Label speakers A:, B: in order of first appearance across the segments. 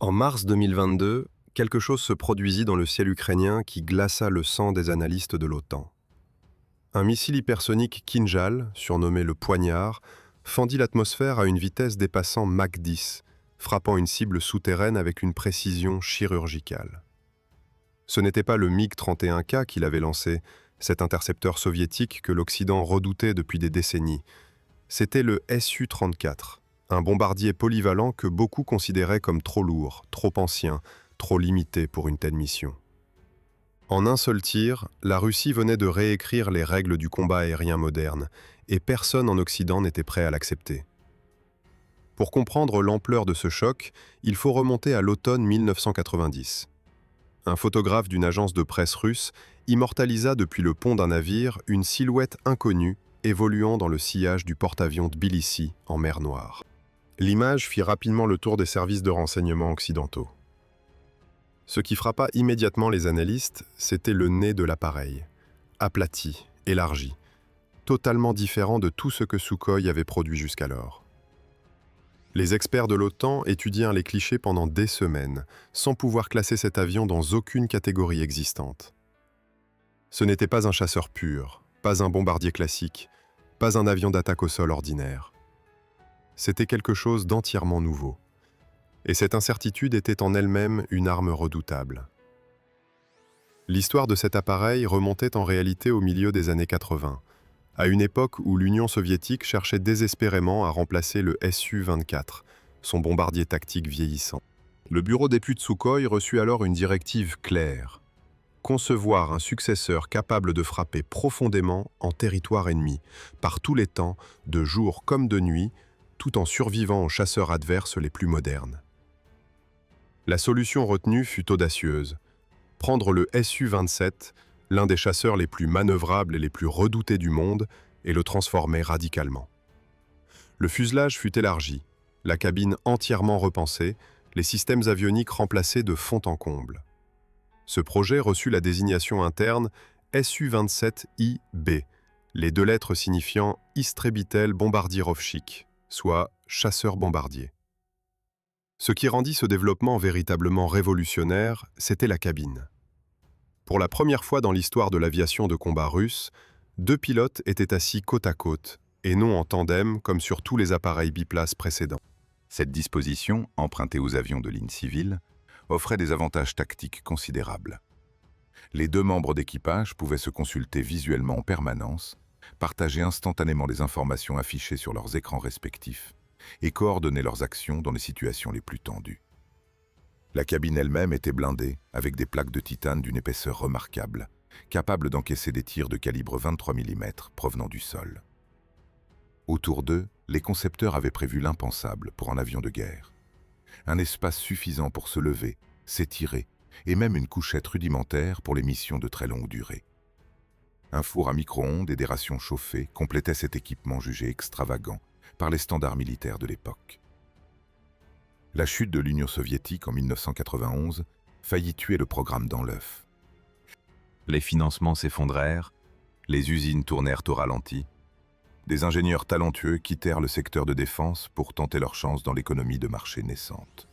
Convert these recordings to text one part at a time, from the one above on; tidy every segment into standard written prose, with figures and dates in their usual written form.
A: En mars 2022, quelque chose se produisit dans le ciel ukrainien qui glaça le sang des analystes de l'OTAN. Un missile hypersonique Kinjal, surnommé le Poignard, fendit l'atmosphère à une vitesse dépassant Mach 10, frappant une cible souterraine avec une précision chirurgicale. Ce n'était pas le MiG-31K qui l'avait lancé, cet intercepteur soviétique que l'Occident redoutait depuis des décennies. C'était le Su-34, un bombardier polyvalent que beaucoup considéraient comme trop lourd, trop ancien, trop limité pour une telle mission. En un seul tir, la Russie venait de réécrire les règles du combat aérien moderne, et personne en Occident n'était prêt à l'accepter. Pour comprendre l'ampleur de ce choc, il faut remonter à l'automne 1990. Un photographe d'une agence de presse russe immortalisa depuis le pont d'un navire une silhouette inconnue évoluant dans le sillage du porte-avions Tbilissi en mer Noire. L'image fit rapidement le tour des services de renseignement occidentaux. Ce qui frappa immédiatement les analystes, c'était le nez de l'appareil, aplati, élargi, totalement différent de tout ce que Sukhoi avait produit jusqu'alors. Les experts de l'OTAN étudièrent les clichés pendant des semaines, sans pouvoir classer cet avion dans aucune catégorie existante. Ce n'était pas un chasseur pur, pas un bombardier classique, pas un avion d'attaque au sol ordinaire. C'était quelque chose d'entièrement nouveau. Et cette incertitude était en elle-même une arme redoutable. L'histoire de cet appareil remontait en réalité au milieu des années 80, à une époque où l'Union soviétique cherchait désespérément à remplacer le Su-24, son bombardier tactique vieillissant. Le bureau d'études Sukhoi reçut alors une directive claire: concevoir un successeur capable de frapper profondément en territoire ennemi, par tous les temps, de jour comme de nuit, tout en survivant aux chasseurs adverses les plus modernes. La solution retenue fut audacieuse: prendre le Su-27, l'un des chasseurs les plus manœuvrables et les plus redoutés du monde, et le transformer radicalement. Le fuselage fut élargi, la cabine entièrement repensée, les systèmes avioniques remplacés de fond en comble. Ce projet reçut la désignation interne Su-27IB, les deux lettres signifiant Istrebitel Bombardierovchik, soit chasseur-bombardier. Ce qui rendit ce développement véritablement révolutionnaire, c'était la cabine. Pour la première fois dans l'histoire de l'aviation de combat russe, deux pilotes étaient assis côte à côte, et non en tandem comme sur tous les appareils biplaces précédents.
B: Cette disposition, empruntée aux avions de ligne civile, offrait des avantages tactiques considérables. Les deux membres d'équipage pouvaient se consulter visuellement en permanence, partager instantanément les informations affichées sur leurs écrans respectifs et coordonner leurs actions dans les situations les plus tendues. La cabine elle-même était blindée avec des plaques de titane d'une épaisseur remarquable, capables d'encaisser des tirs de calibre 23 mm provenant du sol. Autour d'eux, les concepteurs avaient prévu l'impensable pour un avion de guerre. Un espace suffisant pour se lever, s'étirer, et même une couchette rudimentaire pour les missions de très longue durée. Un four à micro-ondes et des rations chauffées complétaient cet équipement jugé extravagant par les standards militaires de l'époque. La chute de l'Union soviétique en 1991 faillit tuer le programme dans l'œuf. Les financements s'effondrèrent, les usines tournèrent au ralenti. Des ingénieurs talentueux quittèrent le secteur de défense pour tenter leur chance dans l'économie de marché naissante.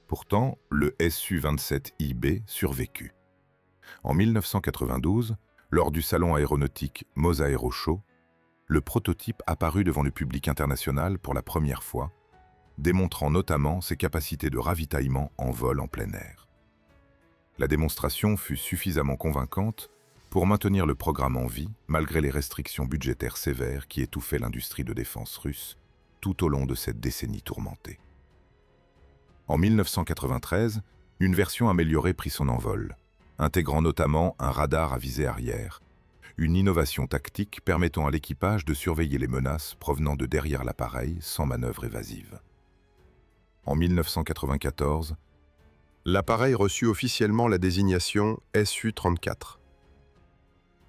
B: Pourtant, le Su-27IB survécut. En 1992, lors du salon aéronautique Mosaero Show, le prototype apparut devant le public international pour la première fois, démontrant notamment ses capacités de ravitaillement en vol en plein air. La démonstration fut suffisamment convaincante pour maintenir le programme en vie malgré les restrictions budgétaires sévères qui étouffaient l'industrie de défense russe tout au long de cette décennie tourmentée. En 1993, une version améliorée prit son envol, intégrant notamment un radar à visée arrière, une innovation tactique permettant à l'équipage de surveiller les menaces provenant de derrière l'appareil sans manœuvre évasive. En 1994, l'appareil reçut officiellement la désignation Su-34.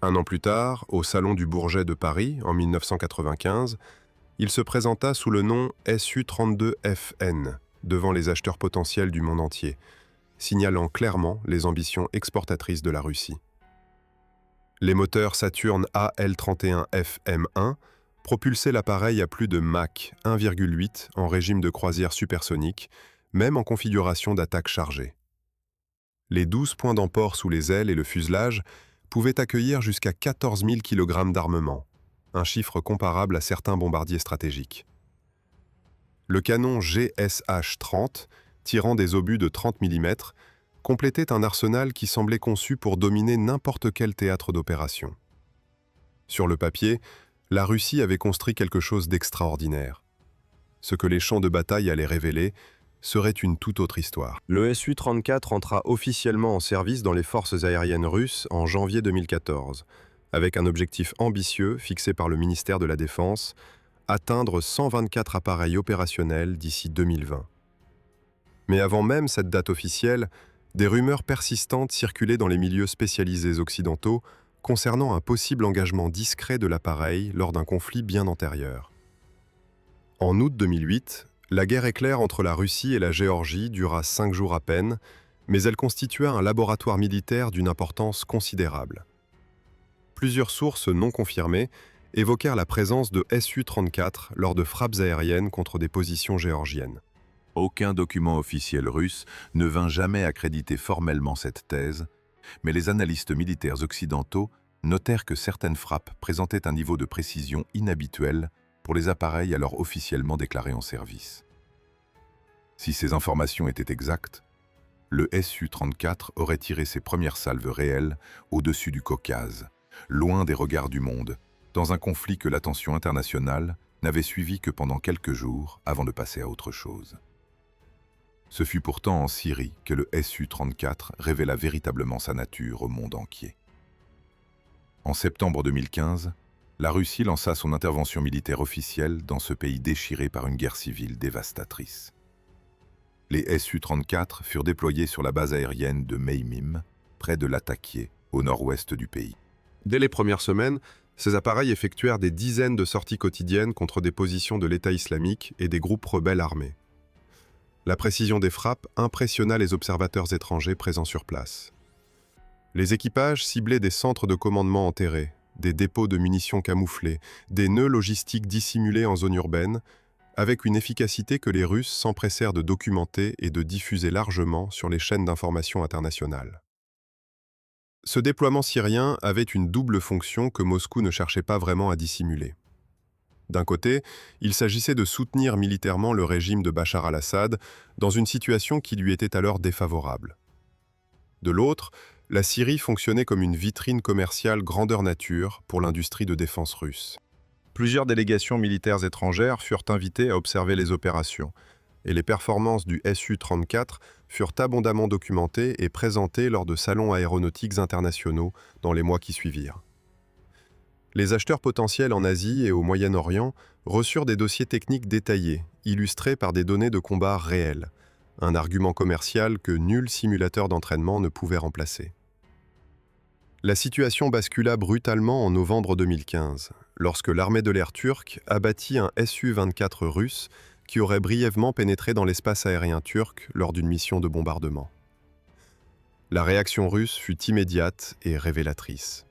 B: Un an plus tard, au Salon du Bourget de Paris, en 1995, il se présenta sous le nom Su-32FN, devant les acheteurs potentiels du monde entier, signalant clairement les ambitions exportatrices de la Russie. Les moteurs Saturn AL31FM1 propulsaient l'appareil à plus de Mach 1,8 en régime de croisière supersonique,
A: même en configuration d'attaque chargée. Les 12 points d'emport sous les ailes et le fuselage pouvaient accueillir jusqu'à 14 000 kg d'armement, un chiffre comparable à certains bombardiers stratégiques. Le canon GSH-30, tirant des obus de 30 mm, complétait un arsenal qui semblait conçu pour dominer n'importe quel théâtre d'opération. Sur le papier, la Russie avait construit quelque chose d'extraordinaire. Ce que les champs de bataille allaient révéler serait une toute autre histoire. Le Su-34 entra officiellement en service dans les forces aériennes russes en janvier 2014, avec un objectif ambitieux fixé par le ministère de la Défense, atteindre 124 appareils opérationnels d'ici 2020. Mais avant même cette date officielle, des rumeurs persistantes circulaient dans les milieux spécialisés occidentaux concernant un possible engagement discret de l'appareil lors d'un conflit bien antérieur. En août 2008, la guerre éclair entre la Russie et la Géorgie dura 5 jours à peine, mais elle constitua un laboratoire militaire d'une importance considérable. Plusieurs sources non confirmées évoquèrent la présence de Su-34 lors de frappes aériennes contre des positions géorgiennes.
B: Aucun document officiel russe ne vint jamais accréditer formellement cette thèse, mais les analystes militaires occidentaux notèrent que certaines frappes présentaient un niveau de précision inhabituel pour les appareils alors officiellement déclarés en service. Si ces informations étaient exactes, le Su-34 aurait tiré ses premières salves réelles au-dessus du Caucase, loin des regards du monde, dans un conflit que l'attention internationale n'avait suivi que pendant quelques jours avant de passer à autre chose. Ce fut pourtant en Syrie que le Su-34 révéla véritablement sa nature au monde entier. En septembre 2015, la Russie lança son intervention militaire officielle dans ce pays déchiré par une guerre civile dévastatrice. Les Su-34 furent déployés sur la base aérienne de Meymim, près de Latakié, au nord-ouest du pays.
A: Dès les premières semaines, ces appareils effectuèrent des dizaines de sorties quotidiennes contre des positions de l'État islamique et des groupes rebelles armés. La précision des frappes impressionna les observateurs étrangers présents sur place. Les équipages ciblaient des centres de commandement enterrés, des dépôts de munitions camouflés, des nœuds logistiques dissimulés en zone urbaine, avec une efficacité que les Russes s'empressèrent de documenter et de diffuser largement sur les chaînes d'information internationales. Ce déploiement syrien avait une double fonction que Moscou ne cherchait pas vraiment à dissimuler. D'un côté, il s'agissait de soutenir militairement le régime de Bachar al-Assad dans une situation qui lui était alors défavorable. De l'autre, la Syrie fonctionnait comme une vitrine commerciale grandeur nature pour l'industrie de défense russe. Plusieurs délégations militaires étrangères furent invitées à observer les opérations, et les performances du Su-34 furent abondamment documentées et présentées lors de salons aéronautiques internationaux dans les mois qui suivirent. Les acheteurs potentiels en Asie et au Moyen-Orient reçurent des dossiers techniques détaillés, illustrés par des données de combat réelles, un argument commercial que nul simulateur d'entraînement ne pouvait remplacer. La situation bascula brutalement en novembre 2015, lorsque l'armée de l'air turque abattit un Su-24 russe qui aurait brièvement pénétré dans l'espace aérien turc lors d'une mission de bombardement. La réaction russe fut immédiate et révélatrice.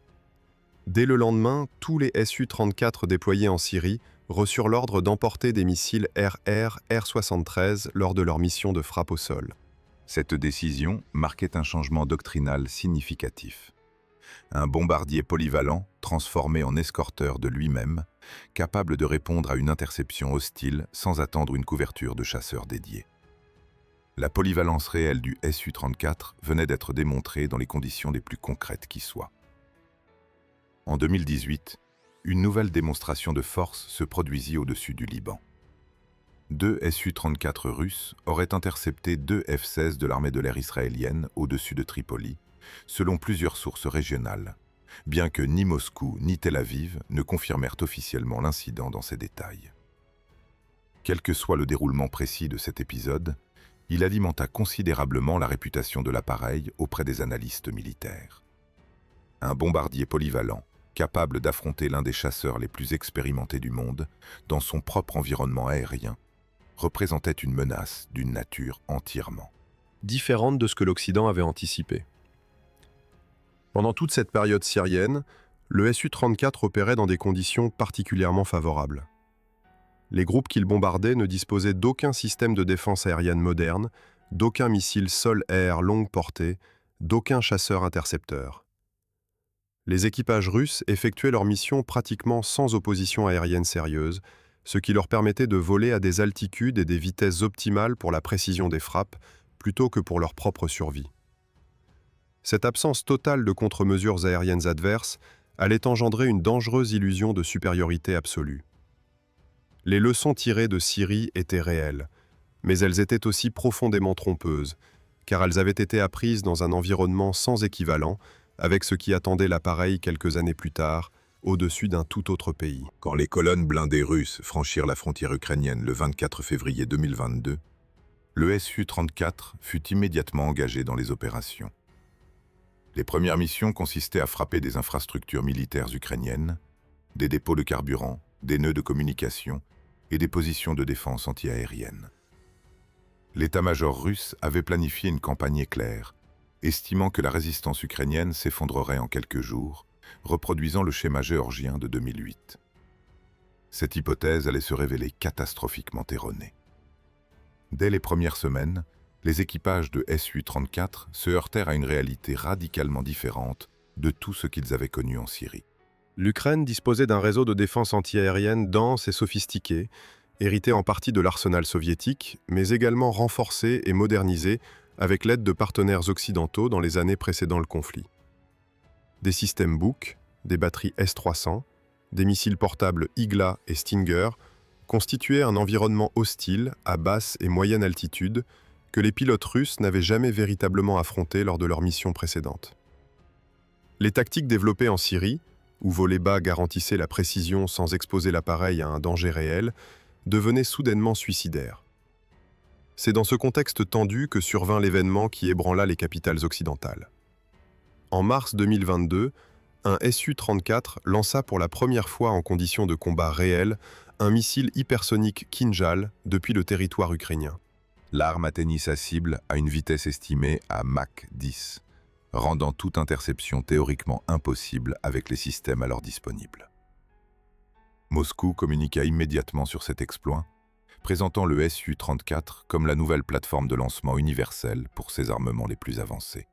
A: Dès le lendemain, tous les Su-34 déployés en Syrie reçurent l'ordre d'emporter des missiles RR-R73 lors de leur mission de frappe au sol.
B: Cette décision marquait un changement doctrinal significatif. Un bombardier polyvalent, transformé en escorteur de lui-même, capable de répondre à une interception hostile sans attendre une couverture de chasseurs dédiés. La polyvalence réelle du Su-34 venait d'être démontrée dans les conditions les plus concrètes qui soient. En 2018, une nouvelle démonstration de force se produisit au-dessus du Liban. 2 Su-34 russes auraient intercepté 2 F-16 de l'armée de l'air israélienne au-dessus de Tripoli, selon plusieurs sources régionales, bien que ni Moscou ni Tel Aviv ne confirmèrent officiellement l'incident dans ses détails. Quel que soit le déroulement précis de cet épisode, il alimenta considérablement la réputation de l'appareil auprès des analystes militaires. Un bombardier polyvalent, capable d'affronter l'un des chasseurs les plus expérimentés du monde, dans son propre environnement aérien, représentait une menace d'une nature entièrement
A: différente de ce que l'Occident avait anticipé. Pendant toute cette période syrienne, le Su-34 opérait dans des conditions particulièrement favorables. Les groupes qu'ils bombardaient ne disposaient d'aucun système de défense aérienne moderne, d'aucun missile sol-air longue portée, d'aucun chasseur intercepteur. Les équipages russes effectuaient leur mission pratiquement sans opposition aérienne sérieuse, ce qui leur permettait de voler à des altitudes et des vitesses optimales pour la précision des frappes, plutôt que pour leur propre survie. Cette absence totale de contre-mesures aériennes adverses allait engendrer une dangereuse illusion de supériorité absolue. Les leçons tirées de Syrie étaient réelles, mais elles étaient aussi profondément trompeuses, car elles avaient été apprises dans un environnement sans équivalent, avec ce qui attendait l'appareil quelques années plus tard, au-dessus d'un tout autre pays.
B: Quand les colonnes blindées russes franchirent la frontière ukrainienne le 24 février 2022, le Su-34 fut immédiatement engagé dans les opérations. Les premières missions consistaient à frapper des infrastructures militaires ukrainiennes, des dépôts de carburant, des nœuds de communication et des positions de défense antiaérienne. L'état-major russe avait planifié une campagne éclair, estimant que la résistance ukrainienne s'effondrerait en quelques jours, reproduisant le schéma géorgien de 2008. Cette hypothèse allait se révéler catastrophiquement erronée. Dès les premières semaines, les équipages de Su-34 se heurtèrent à une réalité radicalement différente de tout ce qu'ils avaient connu en Syrie.
A: L'Ukraine disposait d'un réseau de défense antiaérienne dense et sophistiqué, hérité en partie de l'arsenal soviétique, mais également renforcé et modernisé avec l'aide de partenaires occidentaux dans les années précédant le conflit. Des systèmes Buk, des batteries S-300, des missiles portables Igla et Stinger constituaient un environnement hostile à basse et moyenne altitude que les pilotes russes n'avaient jamais véritablement affronté lors de leurs missions précédentes. Les tactiques développées en Syrie, où voler bas garantissait la précision sans exposer l'appareil à un danger réel, devenaient soudainement suicidaires. C'est dans ce contexte tendu que survint l'événement qui ébranla les capitales occidentales. En mars 2022, un Su-34 lança pour la première fois en conditions de combat réel un missile hypersonique Kinjal depuis le territoire ukrainien.
B: L'arme atteignit sa cible à une vitesse estimée à Mach 10, rendant toute interception théoriquement impossible avec les systèmes alors disponibles. Moscou communiqua immédiatement sur cet exploit, présentant le Su-34 comme la nouvelle plateforme de lancement universelle pour ses armements les plus avancés.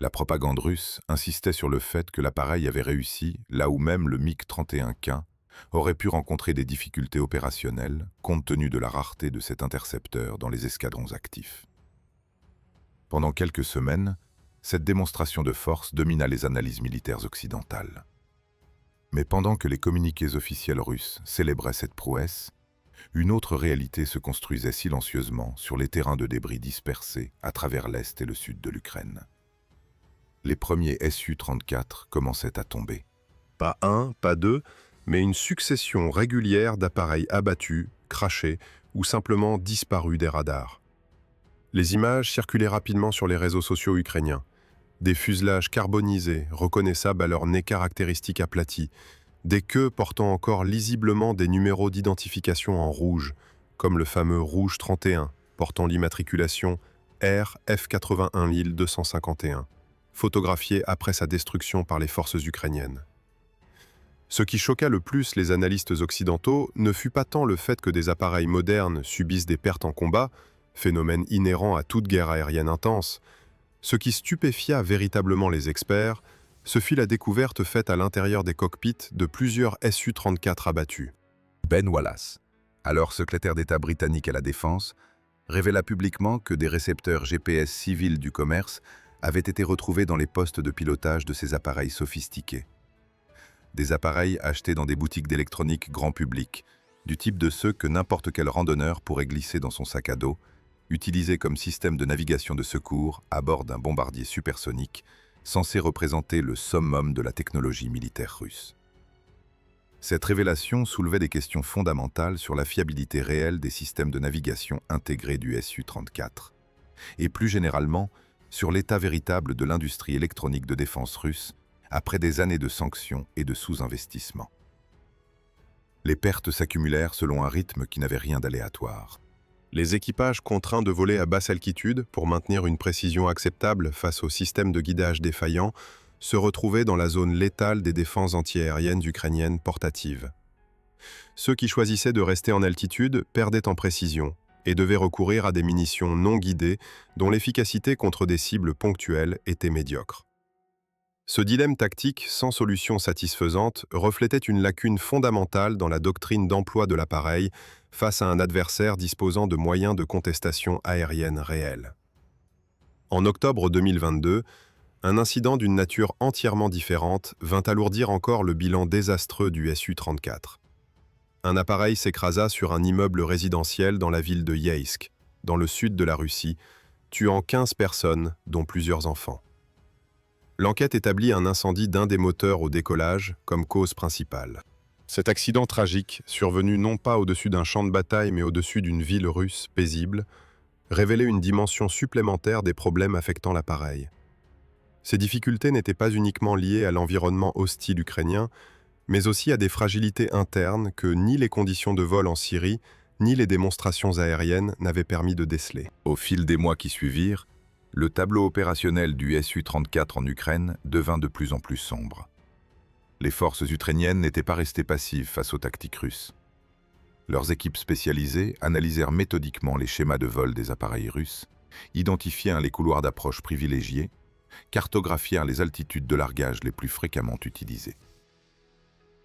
B: La propagande russe insistait sur le fait que l'appareil avait réussi là où même le MiG-31K aurait pu rencontrer des difficultés opérationnelles compte tenu de la rareté de cet intercepteur dans les escadrons actifs. Pendant quelques semaines, cette démonstration de force domina les analyses militaires occidentales. Mais pendant que les communiqués officiels russes célébraient cette prouesse, une autre réalité se construisait silencieusement sur les terrains de débris dispersés à travers l'est et le sud de l'Ukraine. Les premiers Su-34 commençaient à tomber.
A: Pas un, pas deux, mais une succession régulière d'appareils abattus, crashés ou simplement disparus des radars. Les images circulaient rapidement sur les réseaux sociaux ukrainiens. Des fuselages carbonisés, reconnaissables à leur nez caractéristique aplati, des queues portant encore lisiblement des numéros d'identification en rouge, comme le fameux Rouge 31, portant l'immatriculation RF81251, photographié après sa destruction par les forces ukrainiennes. Ce qui choqua le plus les analystes occidentaux ne fut pas tant le fait que des appareils modernes subissent des pertes en combat, phénomène inhérent à toute guerre aérienne intense. Ce qui stupéfia véritablement les experts, ce fut la découverte faite à l'intérieur des cockpits de plusieurs Su-34 abattus.
B: Ben Wallace, alors secrétaire d'État britannique à la Défense, révéla publiquement que des récepteurs GPS civils du commerce avaient été retrouvés dans les postes de pilotage de ces appareils sophistiqués. Des appareils achetés dans des boutiques d'électronique grand public, du type de ceux que n'importe quel randonneur pourrait glisser dans son sac à dos, utilisés comme système de navigation de secours à bord d'un bombardier supersonique, censé représenter le summum de la technologie militaire russe. Cette révélation soulevait des questions fondamentales sur la fiabilité réelle des systèmes de navigation intégrés du Su-34, et plus généralement sur l'état véritable de l'industrie électronique de défense russe après des années de sanctions et de sous-investissement. Les pertes s'accumulèrent selon un rythme qui n'avait rien d'aléatoire.
A: Les équipages contraints de voler à basse altitude pour maintenir une précision acceptable face au système de guidage défaillant se retrouvaient dans la zone létale des défenses antiaériennes ukrainiennes portatives. Ceux qui choisissaient de rester en altitude perdaient en précision et devaient recourir à des munitions non guidées dont l'efficacité contre des cibles ponctuelles était médiocre. Ce dilemme tactique sans solution satisfaisante reflétait une lacune fondamentale dans la doctrine d'emploi de l'appareil face à un adversaire disposant de moyens de contestation aérienne réels. En octobre 2022, un incident d'une nature entièrement différente vint alourdir encore le bilan désastreux du Su-34. Un appareil s'écrasa sur un immeuble résidentiel dans la ville de Yeysk, dans le sud de la Russie, tuant 15 personnes, dont plusieurs enfants. L'enquête établit un incendie d'un des moteurs au décollage comme cause principale. Cet accident tragique, survenu non pas au-dessus d'un champ de bataille mais au-dessus d'une ville russe paisible, révélait une dimension supplémentaire des problèmes affectant l'appareil. Ces difficultés n'étaient pas uniquement liées à l'environnement hostile ukrainien, mais aussi à des fragilités internes que ni les conditions de vol en Syrie, ni les démonstrations aériennes n'avaient permis de déceler.
B: Au fil des mois qui suivirent, le tableau opérationnel du Su-34 en Ukraine devint de plus en plus sombre. Les forces ukrainiennes n'étaient pas restées passives face aux tactiques russes. Leurs équipes spécialisées analysèrent méthodiquement les schémas de vol des appareils russes, identifièrent les couloirs d'approche privilégiés, cartographièrent les altitudes de largage les plus fréquemment utilisées.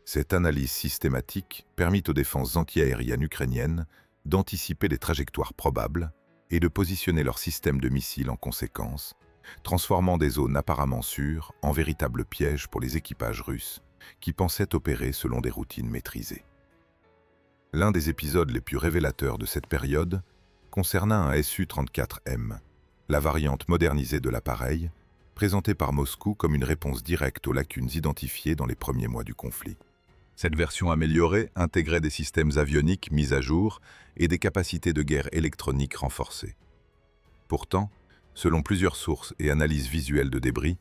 B: Cette analyse systématique permit aux défenses antiaériennes ukrainiennes d'anticiper les trajectoires probables et de positionner leur système de missiles en conséquence, transformant des zones apparemment sûres en véritables pièges pour les équipages russes qui pensaient opérer selon des routines maîtrisées. L'un des épisodes les plus révélateurs de cette période concerna un Su-34M, la variante modernisée de l'appareil, présentée par Moscou comme une réponse directe aux lacunes identifiées dans les premiers mois du conflit. Cette version améliorée intégrait des systèmes avioniques mis à jour et des capacités de guerre électronique renforcées. Pourtant, selon plusieurs sources et analyses visuelles de débris,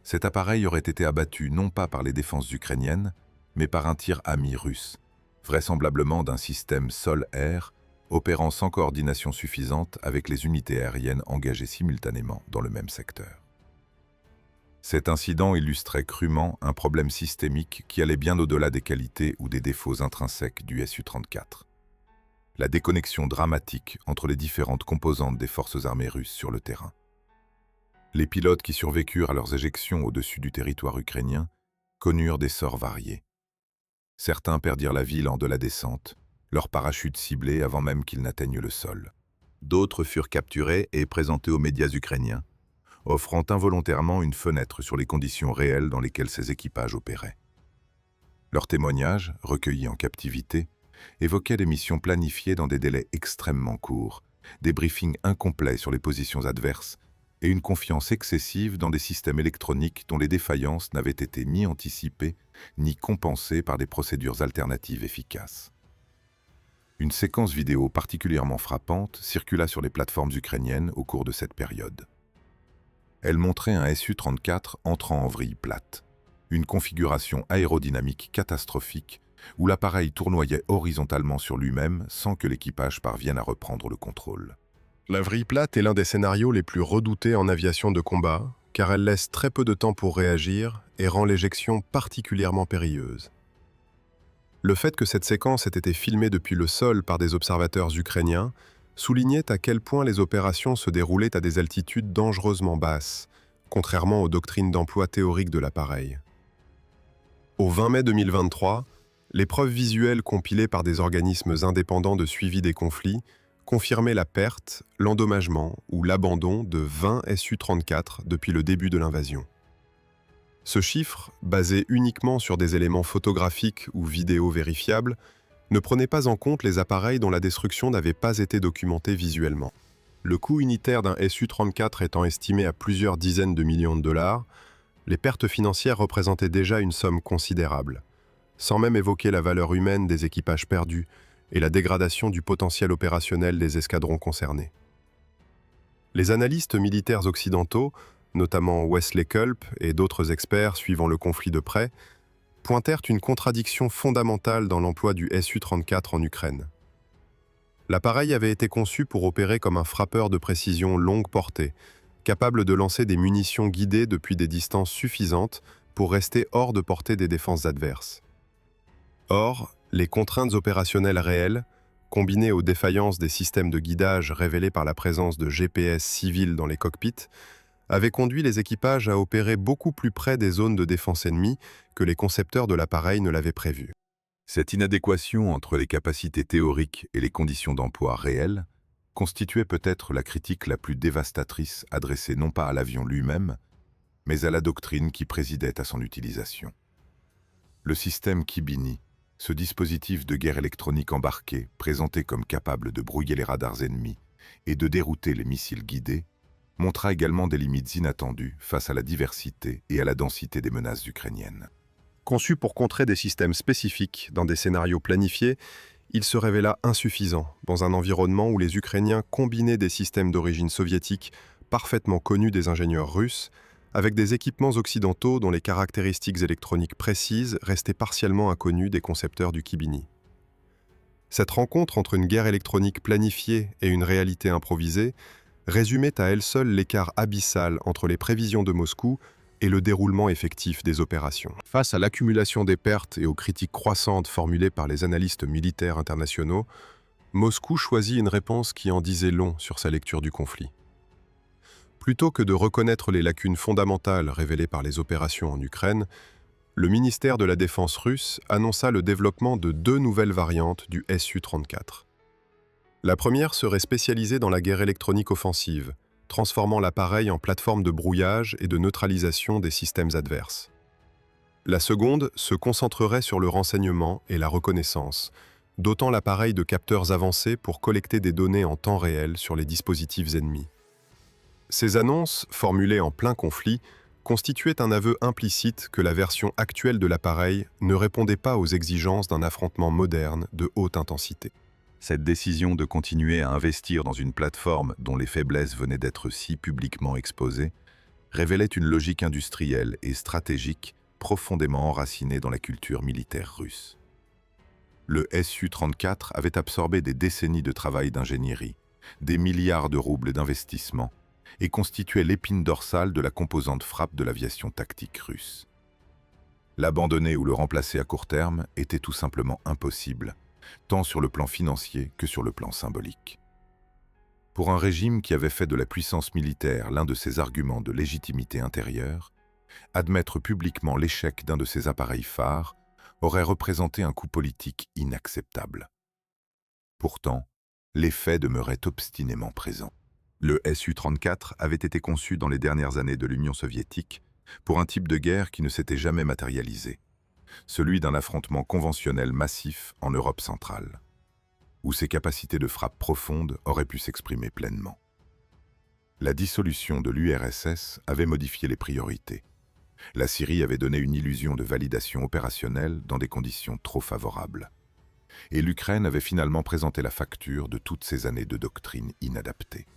B: cet appareil aurait été abattu non pas par les défenses ukrainiennes, mais par un tir ami russe, vraisemblablement d'un système sol-air, opérant sans coordination suffisante avec les unités aériennes engagées simultanément dans le même secteur. Cet incident illustrait crûment un problème systémique qui allait bien au-delà des qualités ou des défauts intrinsèques du Su-34. La déconnexion dramatique entre les différentes composantes des forces armées russes sur le terrain. Les pilotes qui survécurent à leurs éjections au-dessus du territoire ukrainien connurent des sorts variés. Certains perdirent la vie lors de la descente, leur parachute ciblé avant même qu'ils n'atteignent le sol. D'autres furent capturés et présentés aux médias ukrainiens, offrant involontairement une fenêtre sur les conditions réelles dans lesquelles ces équipages opéraient. Leurs témoignages, recueillis en captivité, évoquaient des missions planifiées dans des délais extrêmement courts, des briefings incomplets sur les positions adverses et une confiance excessive dans des systèmes électroniques dont les défaillances n'avaient été ni anticipées ni compensées par des procédures alternatives efficaces. Une séquence vidéo particulièrement frappante circula sur les plateformes ukrainiennes au cours de cette période. Elle montrait un Su-34 entrant en vrille plate, une configuration aérodynamique catastrophique où l'appareil tournoyait horizontalement sur lui-même sans que l'équipage parvienne à reprendre le contrôle.
A: La vrille plate est l'un des scénarios les plus redoutés en aviation de combat, car elle laisse très peu de temps pour réagir et rend l'éjection particulièrement périlleuse. Le fait que cette séquence ait été filmée depuis le sol par des observateurs ukrainiens soulignait à quel point les opérations se déroulaient à des altitudes dangereusement basses, contrairement aux doctrines d'emploi théorique de l'appareil. Au 20 mai 2023, les preuves visuelles compilées par des organismes indépendants de suivi des conflits confirmaient la perte, l'endommagement ou l'abandon de 20 Su-34 depuis le début de l'invasion. Ce chiffre, basé uniquement sur des éléments photographiques ou vidéos vérifiables, ne prenait pas en compte les appareils dont la destruction n'avait pas été documentée visuellement. Le coût unitaire d'un Su-34 étant estimé à plusieurs dizaines de millions de dollars, les pertes financières représentaient déjà une somme considérable, sans même évoquer la valeur humaine des équipages perdus et la dégradation du potentiel opérationnel des escadrons concernés. Les analystes militaires occidentaux, notamment Wesley Kulp et d'autres experts suivant le conflit de près, pointèrent une contradiction fondamentale dans l'emploi du Su-34 en Ukraine. L'appareil avait été conçu pour opérer comme un frappeur de précision longue portée, capable de lancer des munitions guidées depuis des distances suffisantes pour rester hors de portée des défenses adverses. Or, Les contraintes opérationnelles réelles, combinées aux défaillances des systèmes de guidage révélées par la présence de GPS civils dans les cockpits, avaient conduit les équipages à opérer beaucoup plus près des zones de défense ennemies que les concepteurs de l'appareil ne l'avaient prévu.
B: Cette inadéquation entre les capacités théoriques et les conditions d'emploi réelles constituait peut-être la critique la plus dévastatrice adressée non pas à l'avion lui-même, mais à la doctrine qui présidait à son utilisation. Le système Kibini, ce dispositif de guerre électronique embarqué, présenté comme capable de brouiller les radars ennemis et de dérouter les missiles guidés, montra également des limites inattendues face à la diversité et à la densité des menaces ukrainiennes.
A: Conçu pour contrer des systèmes spécifiques dans des scénarios planifiés, il se révéla insuffisant dans un environnement où les Ukrainiens combinaient des systèmes d'origine soviétique parfaitement connus des ingénieurs russes, avec des équipements occidentaux dont les caractéristiques électroniques précises restaient partiellement inconnues des concepteurs du Kibini. Cette rencontre entre une guerre électronique planifiée et une réalité improvisée résumait à elle seule l'écart abyssal entre les prévisions de Moscou et le déroulement effectif des opérations. Face à l'accumulation des pertes et aux critiques croissantes formulées par les analystes militaires internationaux, Moscou choisit une réponse qui en disait long sur sa lecture du conflit. Plutôt que de reconnaître les lacunes fondamentales révélées par les opérations en Ukraine, le ministère de la Défense russe annonça le développement de 2 nouvelles variantes du Su-34. La première serait spécialisée dans la guerre électronique offensive, transformant l'appareil en plateforme de brouillage et de neutralisation des systèmes adverses. La seconde se concentrerait sur le renseignement et la reconnaissance, dotant l'appareil de capteurs avancés pour collecter des données en temps réel sur les dispositifs ennemis. Ces annonces, formulées en plein conflit, constituaient un aveu implicite que la version actuelle de l'appareil ne répondait pas aux exigences d'un affrontement moderne de haute intensité.
B: Cette décision de continuer à investir dans une plateforme dont les faiblesses venaient d'être si publiquement exposées révélait une logique industrielle et stratégique profondément enracinée dans la culture militaire russe. Le Su-34 avait absorbé des décennies de travail d'ingénierie, des milliards de roubles d'investissement, et constituait l'épine dorsale de la composante frappe de l'aviation tactique russe. L'abandonner ou le remplacer à court terme était tout simplement impossible, tant sur le plan financier que sur le plan symbolique. Pour un régime qui avait fait de la puissance militaire l'un de ses arguments de légitimité intérieure, admettre publiquement l'échec d'un de ses appareils phares aurait représenté un coup politique inacceptable. Pourtant, les faits demeuraient obstinément présents. Le Su-34 avait été conçu dans les dernières années de l'Union soviétique pour un type de guerre qui ne s'était jamais matérialisé, celui d'un affrontement conventionnel massif en Europe centrale, où ses capacités de frappe profonde auraient pu s'exprimer pleinement. La dissolution de l'URSS avait modifié les priorités. La Syrie avait donné une illusion de validation opérationnelle dans des conditions trop favorables. Et l'Ukraine avait finalement présenté la facture de toutes ces années de doctrine inadaptée.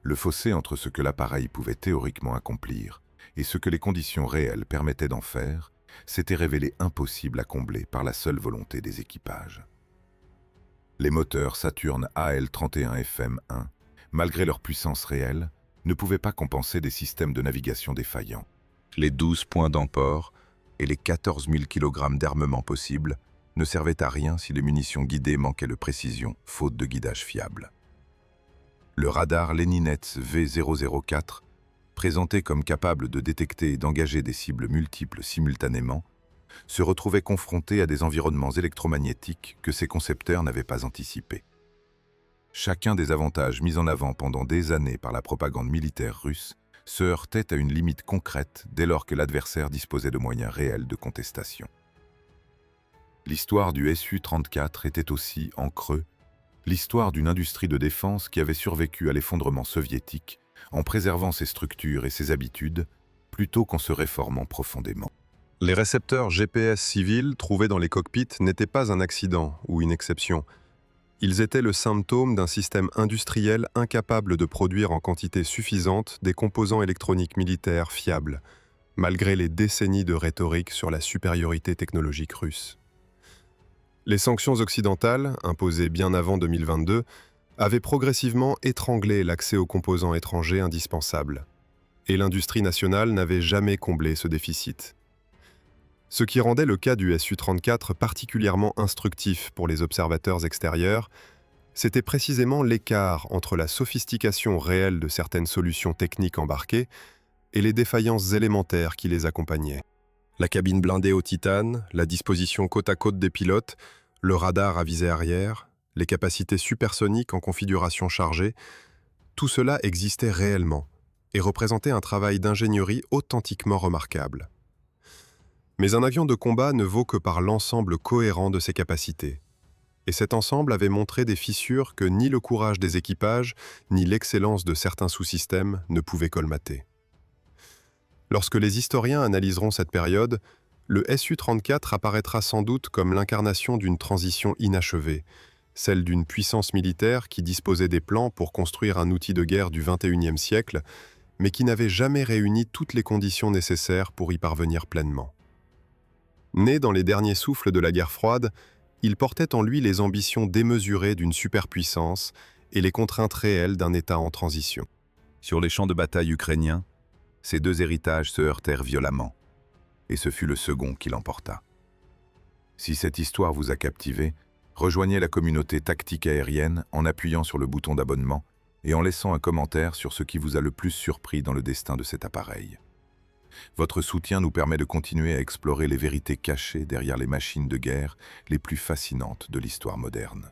B: Le fossé entre ce que l'appareil pouvait théoriquement accomplir et ce que les conditions réelles permettaient d'en faire s'était révélé impossible à combler par la seule volonté des équipages. Les moteurs Saturn AL-31FM1, malgré leur puissance réelle, ne pouvaient pas compenser des systèmes de navigation défaillants. Les 12 points d'emport et les 14 000 kg d'armement possible ne servaient à rien si les munitions guidées manquaient de précision, faute de guidage fiable. Le radar Leninets V004, présenté comme capable de détecter et d'engager des cibles multiples simultanément, se retrouvait confronté à des environnements électromagnétiques que ses concepteurs n'avaient pas anticipés. Chacun des avantages mis en avant pendant des années par la propagande militaire russe se heurtait à une limite concrète dès lors que l'adversaire disposait de moyens réels de contestation. L'histoire du Su-34 était aussi, en creux, l'histoire d'une industrie de défense qui avait survécu à l'effondrement soviétique en préservant ses structures et ses habitudes, plutôt qu'en se réformant profondément.
A: Les récepteurs GPS civils trouvés dans les cockpits n'étaient pas un accident ou une exception. Ils étaient le symptôme d'un système industriel incapable de produire en quantité suffisante des composants électroniques militaires fiables, malgré les décennies de rhétorique sur la supériorité technologique russe. Les sanctions occidentales, imposées bien avant 2022, avaient progressivement étranglé l'accès aux composants étrangers indispensables. Et l'industrie nationale n'avait jamais comblé ce déficit. Ce qui rendait le cas du Su-34 particulièrement instructif pour les observateurs extérieurs, c'était précisément l'écart entre la sophistication réelle de certaines solutions techniques embarquées et les défaillances élémentaires qui les accompagnaient. La cabine blindée au titane, la disposition côte à côte des pilotes, le radar à visée arrière, les capacités supersoniques en configuration chargée, tout cela existait réellement et représentait un travail d'ingénierie authentiquement remarquable. Mais un avion de combat ne vaut que par l'ensemble cohérent de ses capacités. Et cet ensemble avait montré des fissures que ni le courage des équipages, ni l'excellence de certains sous-systèmes ne pouvaient colmater. Lorsque les historiens analyseront cette période, le Su-34 apparaîtra sans doute comme l'incarnation d'une transition inachevée, celle d'une puissance militaire qui disposait des plans pour construire un outil de guerre du XXIe siècle, mais qui n'avait jamais réuni toutes les conditions nécessaires pour y parvenir pleinement. Né dans les derniers souffles de la guerre froide, il portait en lui les ambitions démesurées d'une superpuissance et les contraintes réelles d'un État en transition.
B: Sur les champs de bataille ukrainiens, ces deux héritages se heurtèrent violemment, et ce fut le second qui l'emporta. Si cette histoire vous a captivé, rejoignez la communauté tactique aérienne en appuyant sur le bouton d'abonnement et en laissant un commentaire sur ce qui vous a le plus surpris dans le destin de cet appareil. Votre soutien nous permet de continuer à explorer les vérités cachées derrière les machines de guerre les plus fascinantes de l'histoire moderne.